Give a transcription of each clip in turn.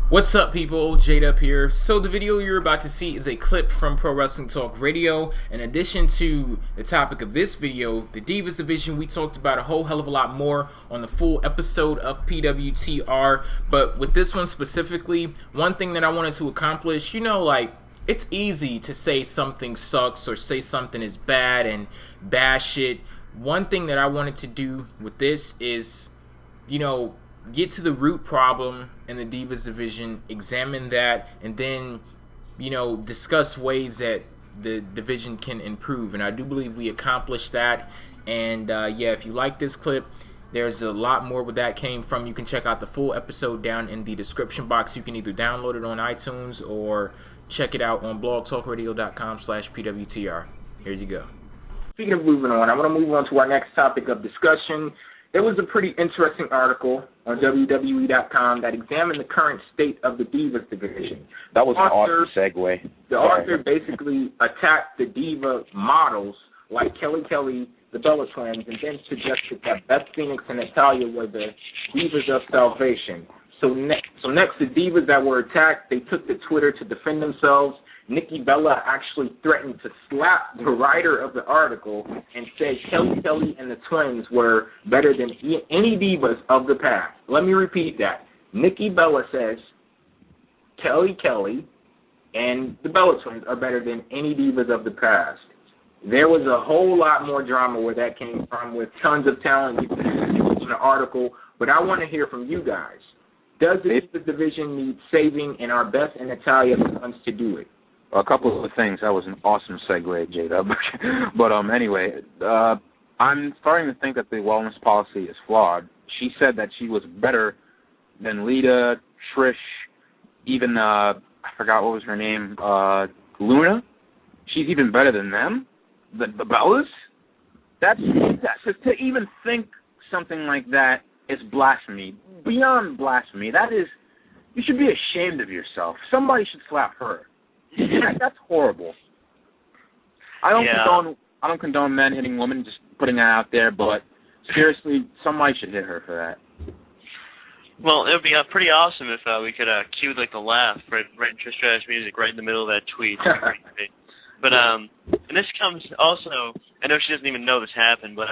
What's up, people? JayDub here. So the video you're about to see is a clip from Pro Wrestling Talk Radio. In addition to the topic of this video, the Divas division, we talked about a whole hell of a lot more on the full episode of PWTR. But with this one specifically, one thing that I wanted to accomplish, it's easy to say something sucks or say something is bad and bash it. One thing that I wanted to do with this is, get to the root problem in the Divas division, examine that, and then, discuss ways that the division can improve. And I do believe we accomplished that. And if you like this clip, there's a lot more where that came from. You can check out the full episode down in the description box. You can either download it on iTunes or check it out on blogtalkradio.com/PWTR. Here you go. Speaking of moving on, I'm going to move on to our next topic of discussion. There was a pretty interesting article on WWE.com that examined the current state of the Divas division. That was an awesome segue. The author basically attacked the Diva models like Kelly Kelly, the Bella Twins, and then suggested that Beth Phoenix and Natalya were the Divas of salvation. So next to Divas that were attacked, they took to Twitter to defend themselves. Nikki Bella actually threatened to slap the writer of the article and said Kelly Kelly and the Twins were better than any Divas of the past. Let me repeat that. Nikki Bella says Kelly Kelly and the Bella Twins are better than any Divas of the past. There was a whole lot more drama where that came from with tons of talent in the article, but I want to hear from you guys. Does the Divas division need saving, and are Beth and Natalya the ones to do it? A couple of things. That was an awesome segue, JayDub. But anyway, I'm starting to think that the wellness policy is flawed. She said that she was better than Lita, Trish, even, I forgot what was her name, Luna. She's even better than them? The Bellas? That's to even think something like that is blasphemy. Beyond blasphemy. That is, you should be ashamed of yourself. Somebody should slap her. That's horrible. I don't condone men hitting women, just putting that out there, but seriously, somebody should hit her for that. Well, it would be pretty awesome if we could cue the laugh right in Trish Stratus music right in the middle of that tweet. But and this comes also, I know she doesn't even know this happened, but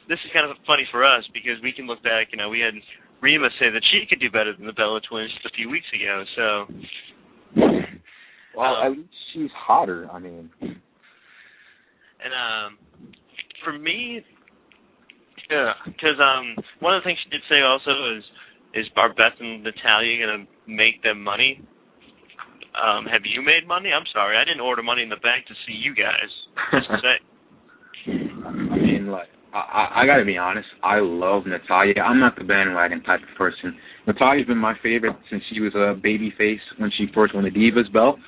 this is kind of funny for us because we can look back, we had Rima say that she could do better than the Bella Twins just a few weeks ago, so... Well, at least she's hotter, I mean. And for me, because one of the things she did say also is are Beth and Natalya going to make them money? Have you made money? I'm sorry, I didn't order Money in the Bank to see you guys. Just to say. I mean, I got to be honest, I love Natalya. I'm not the bandwagon type of person. Natalya's been my favorite since she was a baby face when she first won the Divas belt.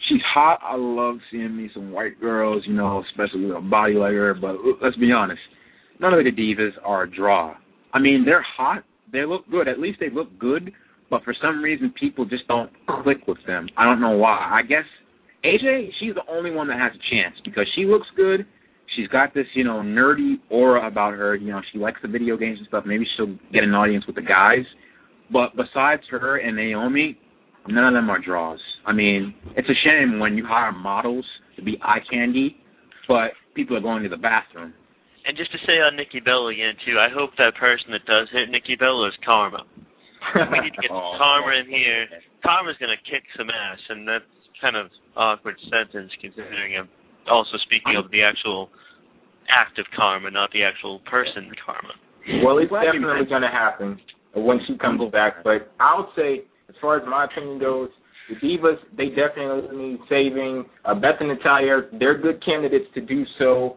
She's hot. I love seeing me some white girls, especially with a body like her. But let's be honest, none of the Divas are a draw. I mean, they're hot. They look good. At least they look good. But for some reason, people just don't click with them. I don't know why. I guess AJ, she's the only one that has a chance because she looks good. She's got this, nerdy aura about her. She likes the video games and stuff. Maybe she'll get an audience with the guys. But besides her and Naomi, none of them are draws. I mean, it's a shame when you hire models to be eye candy, but people are going to the bathroom. And just to say on Nikki Bella again, too, I hope that person that does hit Nikki Bella is Karma. We need to get some Karma in here. Karma's going to kick some ass, and that's kind of awkward sentence considering I'm also speaking of the actual act of Karma, not the actual person Karma. Well, it's definitely going to happen when she comes back, but I would say, as far as my opinion goes, the Divas, they definitely need saving. Beth and Natalya, they're good candidates to do so.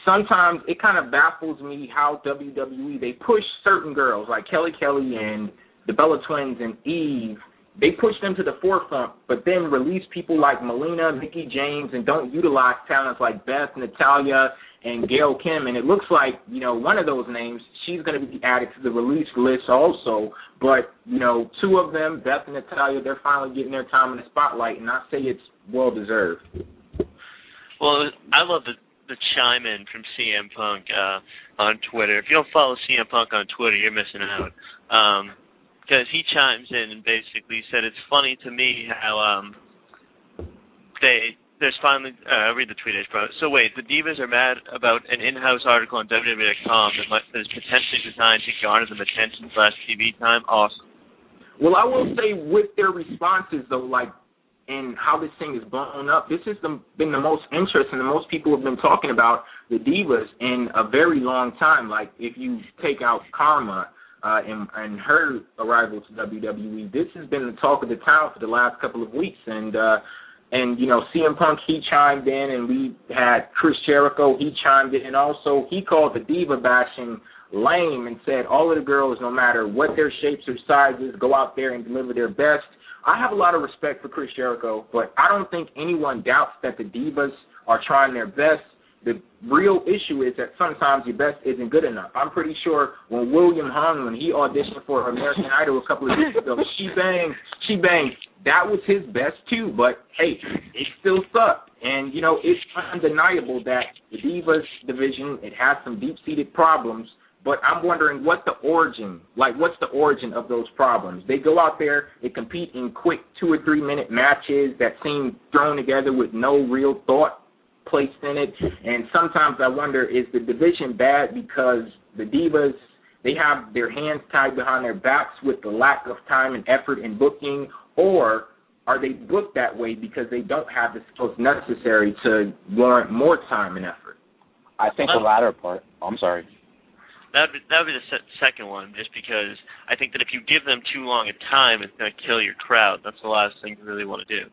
Sometimes it kind of baffles me how WWE, they push certain girls like Kelly Kelly and the Bella Twins and Eve. They push them to the forefront, but then release people like Melina, Mickie James, and don't utilize talents like Beth, Natalya, and Gail Kim. And it looks like, one of those names, she's going to be added to the release list also. But, two of them, Beth and Natalya, they're finally getting their time in the spotlight, and I say it's well-deserved. Well, I love the chime in from CM Punk on Twitter. If you don't follow CM Punk on Twitter, you're missing out. because he chimes in and basically said it's funny to me how there's finally I'll read the tweet I just brought. So wait, the Divas are mad about an in-house article on WWE.com that is potentially designed to garner them attention/TV time. Awesome. Well, I will say with their responses though, like, and how this thing is blown up, this has been the most interest and the most people have been talking about the Divas in a very long time. Like, if you take out Karma and her arrival to WWE, this has been the talk of the town for the last couple of weeks. And you know, CM Punk, he chimed in, and we had Chris Jericho, he chimed in, and also he called the Diva bashing lame and said all of the girls, no matter what their shapes or sizes, go out there and deliver their best. I have a lot of respect for Chris Jericho, but I don't think anyone doubts that the Divas are trying their best. The real issue is that sometimes your best isn't good enough. I'm pretty sure when William Hung, when he auditioned for American Idol a couple of years ago, she banged. That was his best too, but hey, it still sucked. And, you know, it's undeniable that the Divas division, it has some deep-seated problems, but I'm wondering what's the origin of those problems? They go out there, they compete in quick 2 or 3 minute matches that seem thrown together with no real thought placed in it. And sometimes I wonder, is the division bad because the Divas, they have their hands tied behind their backs with the lack of time and effort in booking, or are they booked that way because they don't have the skills necessary to warrant more time and effort? I think the latter part. Oh, I'm sorry. That would be the second one, just because I think that if you give them too long a time, it's going to kill your crowd. That's the last thing you really want to do.